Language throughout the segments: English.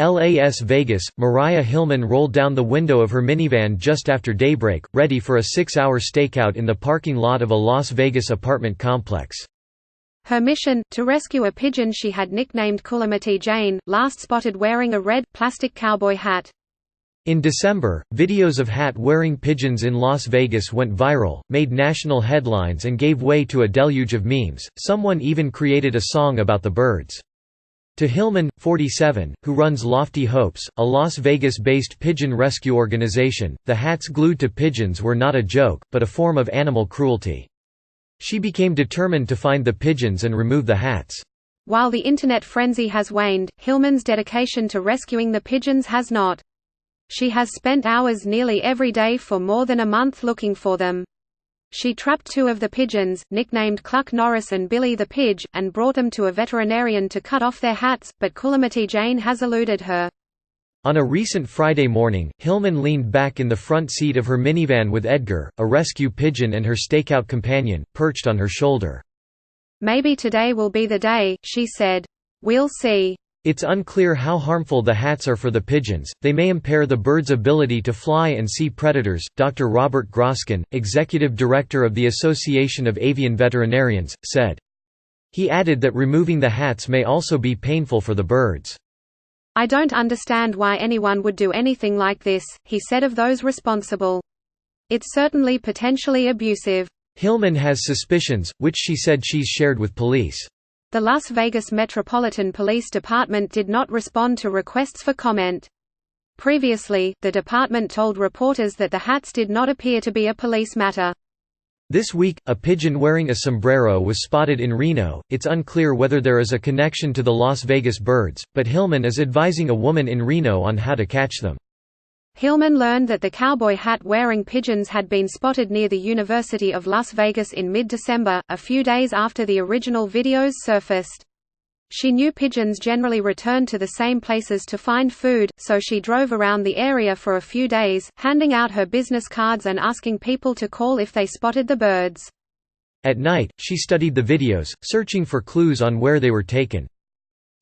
Las Vegas, Mariah Hillman rolled down the window of her minivan just after daybreak, ready for a 6-hour stakeout in the parking lot of a Las Vegas apartment complex. Her mission, to rescue a pigeon she had nicknamed Calamity Jane, last spotted wearing a red, plastic cowboy hat. In December, videos of hat-wearing pigeons in Las Vegas went viral, made national headlines and gave way to a deluge of memes. Someone even created a song about the birds. To Hillman, 47, who runs Lofty Hopes, a Las Vegas-based pigeon rescue organization, the hats glued to pigeons were not a joke, but a form of animal cruelty. She became determined to find the pigeons and remove the hats. While the internet frenzy has waned, Hillman's dedication to rescuing the pigeons has not. She has spent hours nearly every day for more than a month looking for them. She trapped 2 of the pigeons, nicknamed Cluck Norris and Billy the Pidge, and brought them to a veterinarian to cut off their hats, but Calamity Jane has eluded her. On a recent Friday morning, Hillman leaned back in the front seat of her minivan with Edgar, a rescue pigeon and her stakeout companion, perched on her shoulder. "Maybe today will be the day," she said. "We'll see." It's unclear how harmful the hats are for the pigeons. They may impair the birds' ability to fly and see predators. Dr. Robert Groskin, executive director of the Association of Avian Veterinarians, said. He added that removing the hats may also be painful for the birds. "I don't understand why anyone would do anything like this," he said of those responsible. "It's certainly potentially abusive." Hillman has suspicions, which she said she's shared with police. The Las Vegas Metropolitan Police Department did not respond to requests for comment. Previously, the department told reporters that the hats did not appear to be a police matter. This week, a pigeon wearing a sombrero was spotted in Reno. It's unclear whether there is a connection to the Las Vegas birds, but Hillman is advising a woman in Reno on how to catch them. Hillman learned that the cowboy hat-wearing pigeons had been spotted near the University of Las Vegas in mid-December, a few days after the original videos surfaced. She knew pigeons generally returned to the same places to find food, so she drove around the area for a few days, handing out her business cards and asking people to call if they spotted the birds. At night, she studied the videos, searching for clues on where they were taken.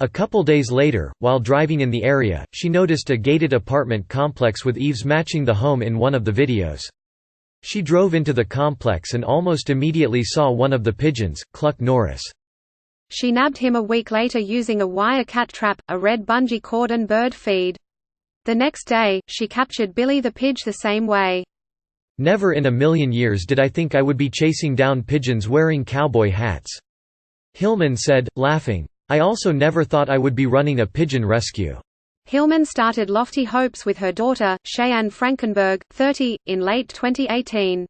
A couple days later, while driving in the area, she noticed a gated apartment complex with eaves matching the home in one of the videos. She drove into the complex and almost immediately saw one of the pigeons, Cluck Norris. She nabbed him a week later using a wire cat trap, a red bungee cord and bird feed. The next day, she captured Billy the Pidge the same way. "Never in a million years did I think I would be chasing down pigeons wearing cowboy hats," Hillman said, laughing. "I also never thought I would be running a pigeon rescue." Hillman started Lofty Hopes with her daughter, Cheyenne Frankenberg, 30, in late 2018.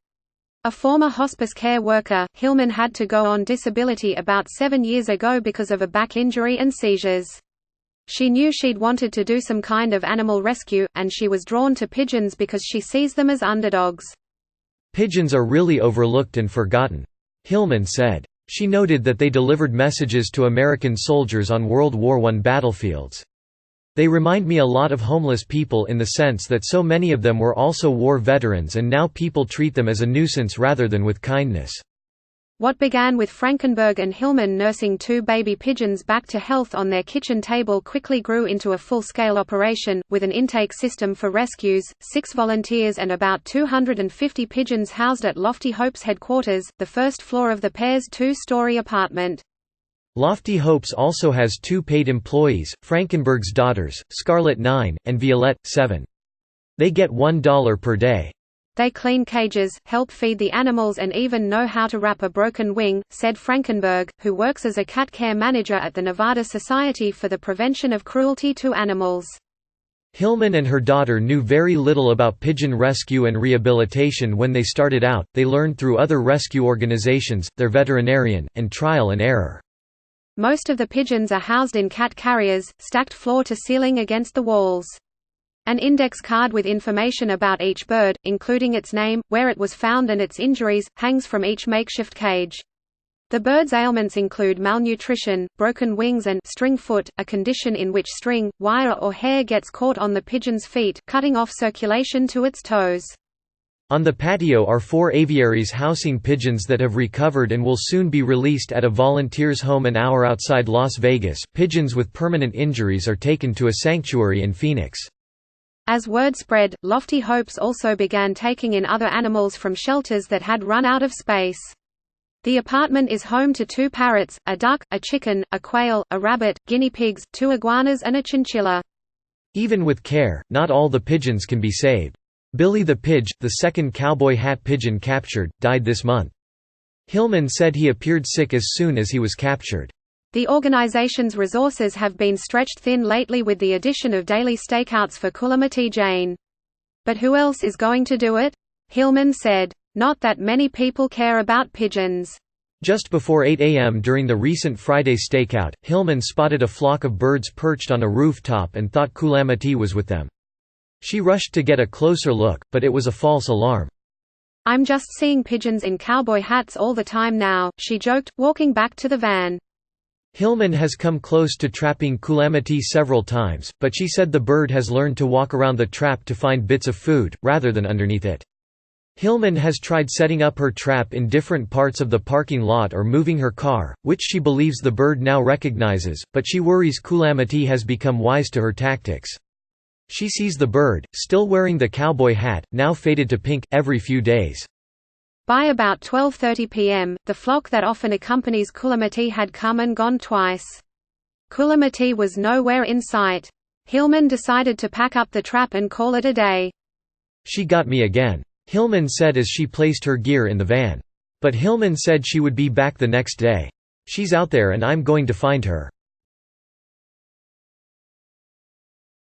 A former hospice care worker, Hillman had to go on disability about 7 years ago because of a back injury and seizures. She knew she'd wanted to do some kind of animal rescue, and she was drawn to pigeons because she sees them as underdogs. "Pigeons are really overlooked and forgotten," Hillman said. She noted that they delivered messages to American soldiers on World War I battlefields. "They remind me a lot of homeless people in the sense that so many of them were also war veterans and now people treat them as a nuisance rather than with kindness." What began with Frankenberg and Hillman nursing 2 baby pigeons back to health on their kitchen table quickly grew into a full-scale operation, with an intake system for rescues, 6 volunteers and about 250 pigeons housed at Lofty Hopes headquarters, the first floor of the pair's 2-story apartment. Lofty Hopes also has 2 paid employees, Frankenberg's daughters, Scarlett 9, and Violette 7. They get $1 per day. "They clean cages, help feed the animals and even know how to wrap a broken wing," said Frankenberg, who works as a cat care manager at the Nevada Society for the Prevention of Cruelty to Animals. Hillman and her daughter knew very little about pigeon rescue and rehabilitation when they started out. They learned through other rescue organizations, their veterinarian, and trial and error. Most of the pigeons are housed in cat carriers, stacked floor to ceiling against the walls. An index card with information about each bird, including its name, where it was found and its injuries, hangs from each makeshift cage. The bird's ailments include malnutrition, broken wings and string foot, a condition in which string, wire or hair gets caught on the pigeon's feet, cutting off circulation to its toes. On the patio are 4 aviaries housing pigeons that have recovered and will soon be released at a volunteer's home an hour outside Las Vegas. Pigeons with permanent injuries are taken to a sanctuary in Phoenix. As word spread, Lofty Hopes also began taking in other animals from shelters that had run out of space. The apartment is home to 2 parrots, a duck, a chicken, a quail, a rabbit, guinea pigs, 2 iguanas and a chinchilla. Even with care, not all the pigeons can be saved. Billy the Pidge, the second cowboy hat pigeon captured, died this month. Hillman said he appeared sick as soon as he was captured. The organization's resources have been stretched thin lately with the addition of daily stakeouts for Kulamati Jane. But who else is going to do it? Hillman said. Not that many people care about pigeons. Just before 8 a.m. during the recent Friday stakeout, Hillman spotted a flock of birds perched on a rooftop and thought Kulamati was with them. She rushed to get a closer look, but it was a false alarm. "I'm just seeing pigeons in cowboy hats all the time now," she joked, walking back to the van. Hillman has come close to trapping Kulamati several times, but she said the bird has learned to walk around the trap to find bits of food, rather than underneath it. Hillman has tried setting up her trap in different parts of the parking lot or moving her car, which she believes the bird now recognizes, but she worries Kulamati has become wise to her tactics. She sees the bird, still wearing the cowboy hat, now faded to pink, every few days. By about 12:30 p.m., the flock that often accompanies Kulamati had come and gone twice. Kulamati was nowhere in sight. Hillman decided to pack up the trap and call it a day. "She got me again," Hillman said as she placed her gear in the van. But Hillman said she would be back the next day. "She's out there and I'm going to find her."